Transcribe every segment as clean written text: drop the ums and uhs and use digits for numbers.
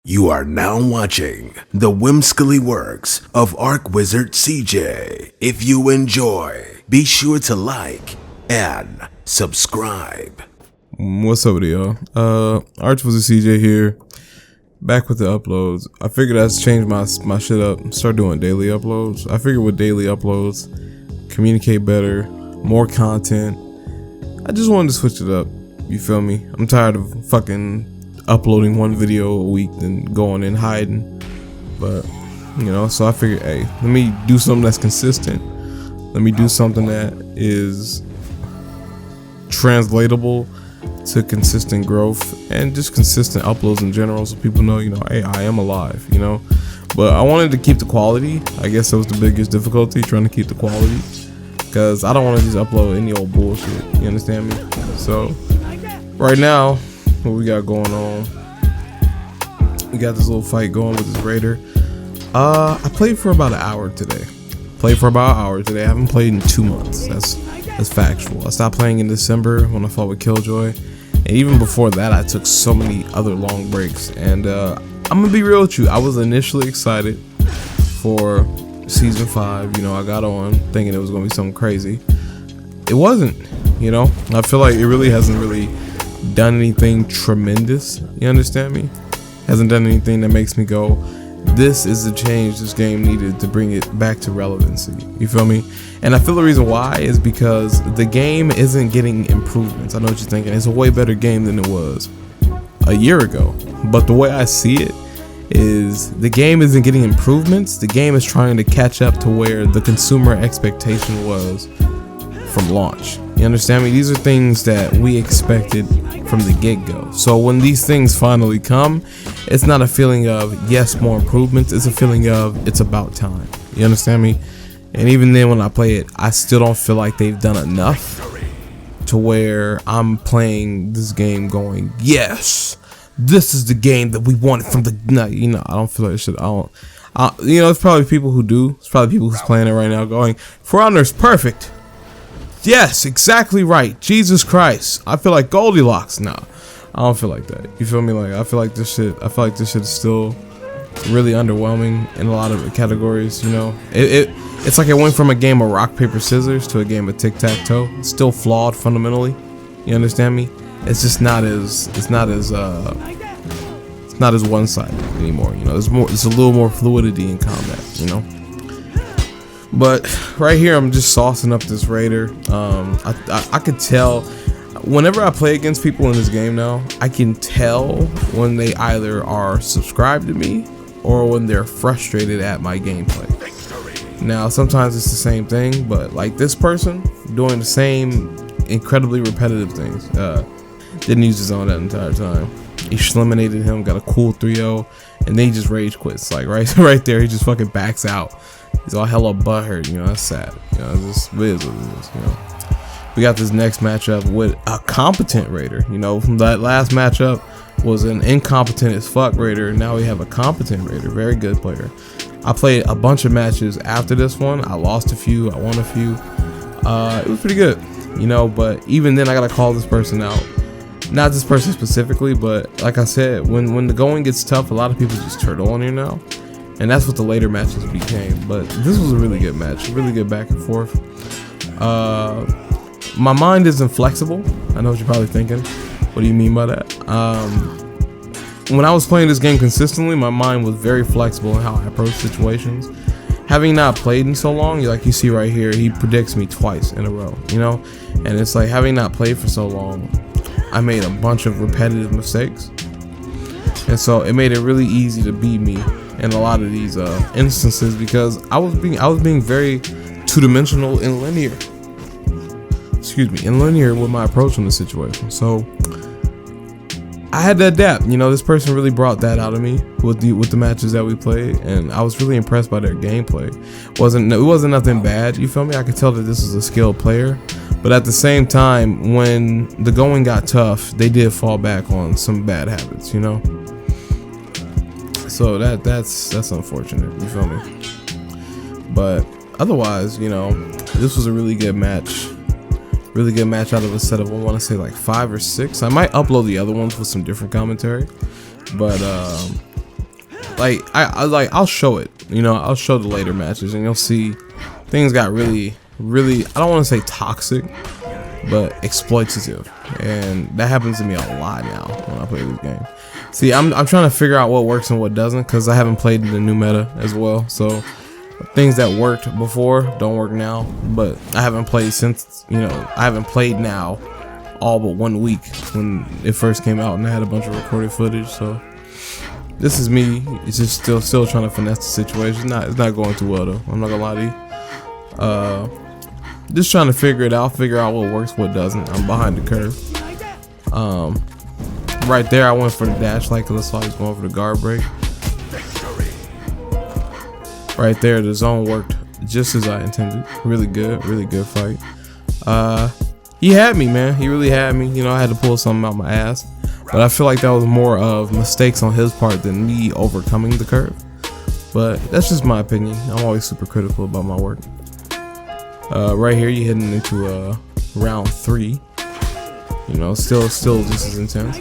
You are now watching the whimsically works of Arc Wizard CJ. If you enjoy, be sure to like and subscribe. What's up with y'all? Arch Wizard CJ here, back with the uploads. I figured I'd change my shit up, start doing daily uploads. I figured with daily uploads, communicate better, more content. I just wanted to switch it up, you feel me? I'm tired of fucking uploading one video a week and going and hiding, but you know, so I figured, hey, let me do something that's consistent. Let me do something that is translatable to consistent growth and just consistent uploads in general, so people know, you know, hey, I am alive, you know. But I wanted to keep the quality. I guess that was the biggest difficulty, trying to keep the quality, because I don't want to just upload any old bullshit, you understand me? So right now, what we got going on, we got this little fight going with this raider. I played for about an hour today. I haven't played in 2 months. That's factual. I stopped playing in December when I fought with Killjoy, and even before that I took so many other long breaks. And I'm gonna be real with you, I was initially excited for season 5. You know, I got on thinking it was gonna be something crazy. It wasn't, you know. I feel like it really hasn't really done anything tremendous, you understand me? Hasn't done anything that makes me go, this is the change this game needed to bring it back to relevancy, you feel me? And I feel the reason why is because the game isn't getting improvements. I know what you're thinking, it's a way better game than it was a year ago, but the way I see it is the game isn't getting improvements. The game is trying to catch up to where the consumer expectation was from launch. You understand me? These are things that we expected from the get-go. So when these things finally come, it's not a feeling of yes, more improvements. It's a feeling of it's about time. You understand me? And even then when I play it, I still don't feel like they've done enough to where I'm playing this game going, yes, this is the game that we wanted from the, no, you know, I don't feel like shit. You know, there's probably people who do. There's probably people who's playing it right now going, For Honor's perfect. Yes, exactly right. Jesus Christ. I feel like Goldilocks. No, I don't feel like that. You feel me? Like I feel like this shit is still really underwhelming in a lot of categories, you know. It's like it went from a game of rock, paper, scissors to a game of tic-tac-toe. It's still flawed fundamentally. You understand me? It's just not as one-sided anymore, you know. There's a little more fluidity in combat, you know. But right here, I'm just saucing up this raider. I could tell whenever I play against people in this game now, I can tell when they either are subscribed to me or when they're frustrated at my gameplay. Now, sometimes it's the same thing, but like this person doing the same incredibly repetitive things. Didn't use his own that entire time. He eliminated him, got a cool 3-0, and then he just rage quits. Like right there, he just fucking backs out. He's all hella butthurt, you know. That's sad. You know, it is what it is, you know. We got this next matchup with a competent raider. You know, from that last matchup was an incompetent as fuck raider. Now we have a competent raider, very good player. I played a bunch of matches after this one. I lost a few, I won a few. It was pretty good, you know. But even then, I gotta call this person out. Not this person specifically, but like I said, when the going gets tough, a lot of people just turtle on you now. And that's what the later matches became. But this was a really good match, really good back and forth. My mind isn't flexible. I know what you're probably thinking. What do you mean by that? When I was playing this game consistently, my mind was very flexible in how I approach situations. Having not played in so long, like you see right here, he predicts me twice in a row, you know? And it's like, having not played for so long, I made a bunch of repetitive mistakes. And so it made it really easy to beat me in a lot of these instances, because I was being very two-dimensional and linear. In linear with my approach in the situation. So I had to adapt. You know, this person really brought that out of me with the matches that we played, and I was really impressed by their gameplay. It wasn't nothing bad. You feel me? I could tell that this is a skilled player, but at the same time, when the going got tough, they did fall back on some bad habits. You know. So that's unfortunate, you feel me? But otherwise, you know, this was a really good match. Really good match out of a set of, I want to say like 5 or 6. I might upload the other ones with some different commentary. But like I'll show it, you know, I'll show the later matches and you'll see things got really, I don't want to say toxic, but exploitative, and that happens to me a lot now when I play this game. See, I'm trying to figure out what works and what doesn't, because I haven't played the new meta as well, so things that worked before don't work now. But I haven't played since, you know, I haven't played now all but 1 week when it first came out, and I had a bunch of recorded footage. So this is me. It's just still trying to finesse the situation. It's not going too well though. I'm not gonna lie to you. Just trying to figure it out, figure out what works, what doesn't. I'm behind the curve. Right there, I went for the dash like, that's why I was going for the guard break. Right there, the zone worked just as I intended. Really good fight. He had me, man. He really had me. You know, I had to pull something out my ass. But I feel like that was more of mistakes on his part than me overcoming the curve. But that's just my opinion. I'm always super critical about my work. Right here, you're heading into round 3. You know, still just as intense.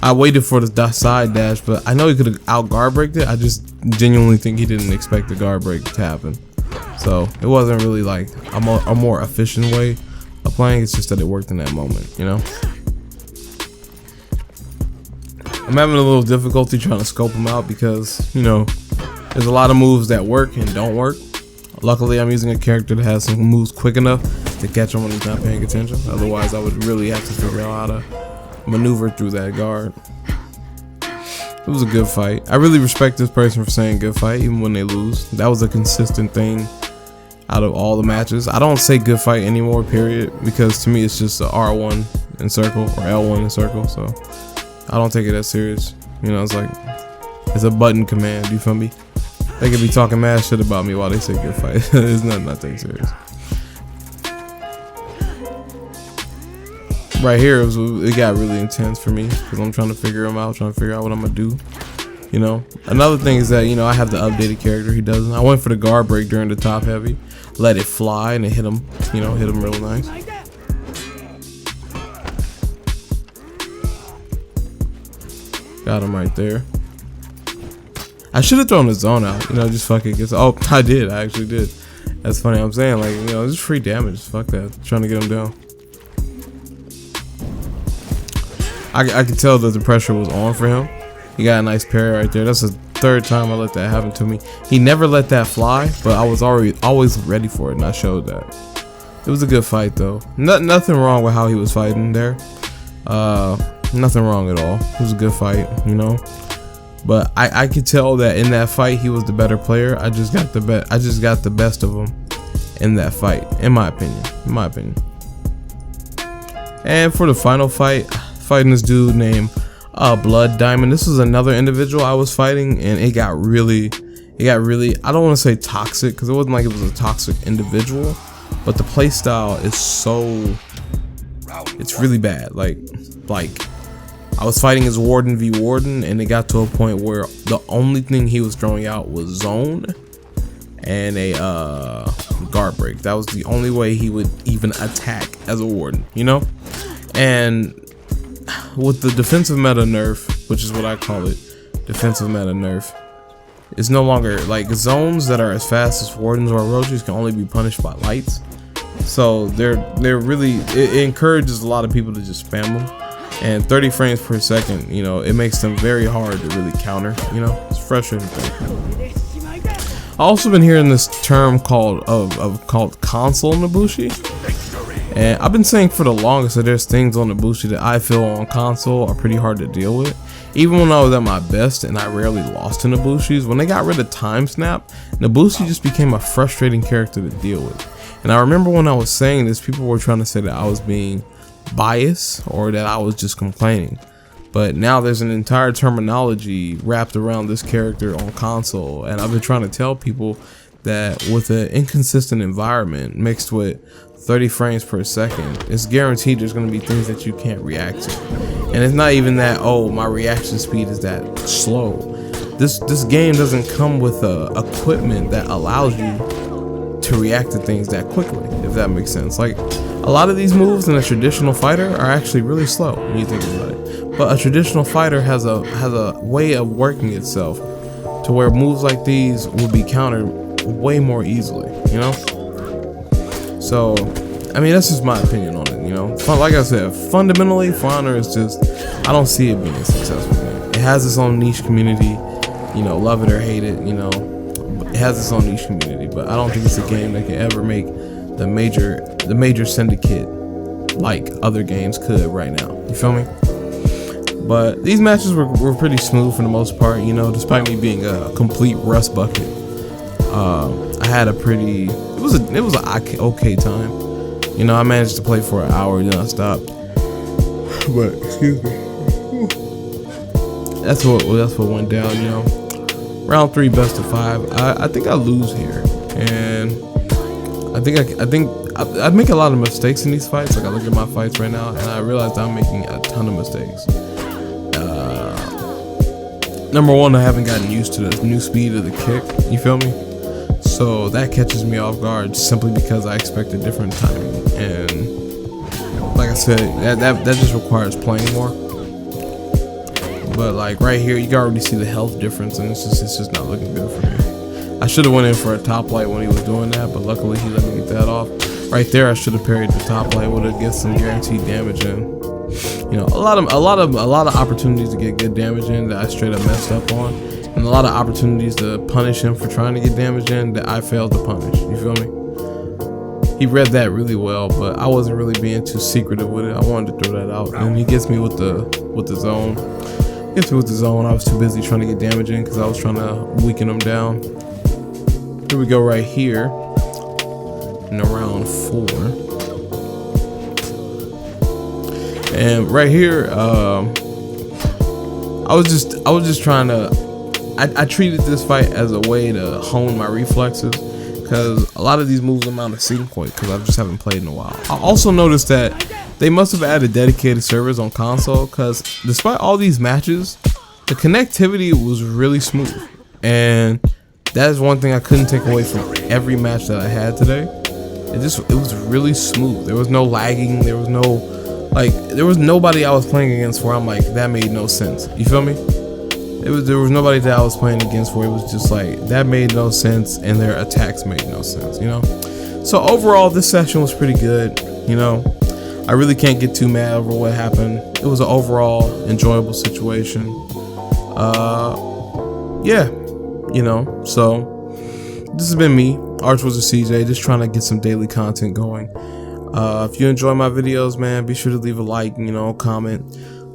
I waited for the side dash, but I know he could have out guard breaked it. I just genuinely think he didn't expect the guard break to happen. So it wasn't really like a more efficient way of playing. It's just that it worked in that moment, you know. I'm having a little difficulty trying to scope him out because, you know, there's a lot of moves that work and don't work. Luckily, I'm using a character that has some moves quick enough to catch him when he's not paying attention. Otherwise, I would really have to figure out how to maneuver through that guard. It was a good fight. I really respect this person for saying good fight even when they lose. That was a consistent thing out of all the matches. I don't say good fight anymore, period, because to me it's just a R1 in circle or L1 in circle, so I don't take it that serious. You know, it's like, it's a button command, you feel me? They could be talking mad shit about me while they say good fight. It's not taken serious. Right here, it got really intense for me because I'm trying to figure him out, trying to figure out what I'm gonna do. You know, another thing is that, you know, I have the updated character. He doesn't. I went for the guard break during the top heavy, let it fly, and it hit him. You know, hit him real nice. Got him right there. I should have thrown the zone out. You know, just fucking get. Oh, I did. I actually did. That's funny. I'm saying, like, you know, just free damage. Fuck that. Trying to get him down. I could tell that the pressure was on for him. He got a nice parry right there. That's the 3rd time I let that happen to me. He never let that fly, but I was always ready for it, and I showed that. It was a good fight though. Nothing wrong with how he was fighting there. Nothing wrong at all. It was a good fight, you know. But I could tell that in that fight he was the better player. I just got the best of him in that fight, in my opinion. And for the final fight, fighting this dude named Blood Diamond. This was another individual I was fighting, and it got really, I don't want to say toxic, because it wasn't like it was a toxic individual, but the play style is it's really bad. Like I was fighting as Warden v Warden, and it got to a point where the only thing he was throwing out was zone and a guard break. That was the only way he would even attack as a Warden, you know. And with the defensive meta nerf, which is what I call it, defensive meta nerf, it's no longer like zones that are as fast as Wardens or Orochis can only be punished by lights. So they're really, it encourages a lot of people to just spam them. And 30 frames per second, you know, it makes them very hard to really counter. You know, it's frustrating thing. I also been hearing this term called console Nobushi. And I've been saying for the longest that there's things on Nobushi that I feel on console are pretty hard to deal with. Even when I was at my best and I rarely lost to Nobushis, when they got rid of Time Snap, Nobushi just became a frustrating character to deal with. And I remember when I was saying this, people were trying to say that I was being biased or that I was just complaining. But now there's an entire terminology wrapped around this character on console, and I've been trying to tell people that with an inconsistent environment mixed with 30 frames per second, it's guaranteed there's going to be things that you can't react to. And it's not even that, oh, my reaction speed is that slow. This game doesn't come with equipment that allows you to react to things that quickly, if that makes sense. Like, a lot of these moves in a traditional fighter are actually really slow when you think about it. but a traditional fighter has a way of working itself to where moves like these will be countered way more easily, you know? So, I mean, that's just my opinion on it, you know? Like I said, fundamentally, For Honor is just, I don't see it being a successful game. It has its own niche community, you know, love it or hate it, you know? It has its own niche community, but I don't think it's a game that can ever make the major syndicate like other games could right now. You feel me? But these matches were pretty smooth for the most part, you know, despite me being a complete rust bucket. I had a pretty, it was an okay time. You know, I managed to play for an hour, then I stopped. But excuse me. That's what went down, you know. Round 3, best of 5. I think I lose here, and I think I make a lot of mistakes in these fights. Like I look at my fights right now, and I realize I'm making a ton of mistakes. Number one, I haven't gotten used to the new speed of the kick. You feel me? So that catches me off guard simply because I expect a different timing. And like I said, that just requires playing more. But like right here, you can already see the health difference, and it's just not looking good for me. I should have went in for a top light when he was doing that, but luckily he let me get that off. Right there, I should have parried the top light, would have get some guaranteed damage in. You know, a lot of opportunities to get good damage in that I straight up messed up on, and a lot of opportunities to punish him for trying to get damage in that I failed to punish. You feel me? He read that really well, but I wasn't really being too secretive with it. I wanted to throw that out, and he gets me with the zone. Gets me with the zone. I was too busy trying to get damage in because I was trying to weaken him down. Here we go right here in round 4. And right here, I was just trying to, I treated this fight as a way to hone my reflexes, because a lot of these moves I'm out of sync with because I just haven't played in a while. I also noticed that they must have added dedicated servers on console, because despite all these matches, the connectivity was really smooth, and that is one thing I couldn't take away from every match that I had today. It was really smooth. There was no lagging. There was nobody I was playing against where I'm like, that made no sense. You feel me? There was nobody that I was playing against where it was just like, that made no sense, and their attacks made no sense, you know? So overall, this session was pretty good, you know? I really can't get too mad over what happened. It was an overall enjoyable situation. Yeah, you know, so this has been me, Archwizard CJ, just trying to get some daily content going. If you enjoy my videos, man, be sure to leave a like, you know, comment,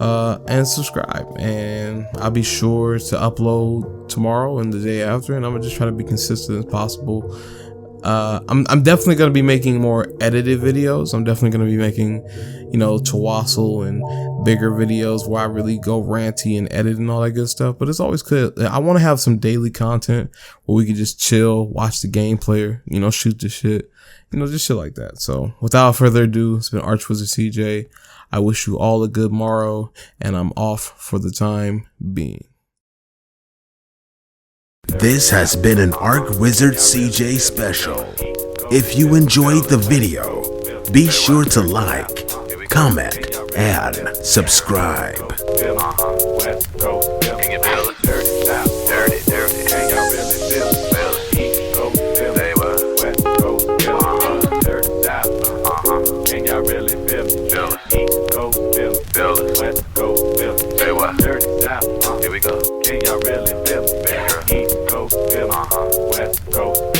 and subscribe. And I'll be sure to upload tomorrow and the day after, and I'm gonna just try to be consistent as possible. I'm definitely gonna be making more edited videos. I'm definitely gonna be making, you know, Tawassel and bigger videos where I really go ranty and edit and all that good stuff. But it's always good. I want to have some daily content where we can just chill, watch the gameplay, you know, shoot the shit, you know, just shit like that. So without further ado, it's been Archwizard CJ. I wish you all a good morrow, and I'm off for the time being. This has been an Archwizard CJ special. If you enjoyed the video, be sure to like, comment, and subscribe. Here we go. Can y'all really feel me? East Coast, West Coast.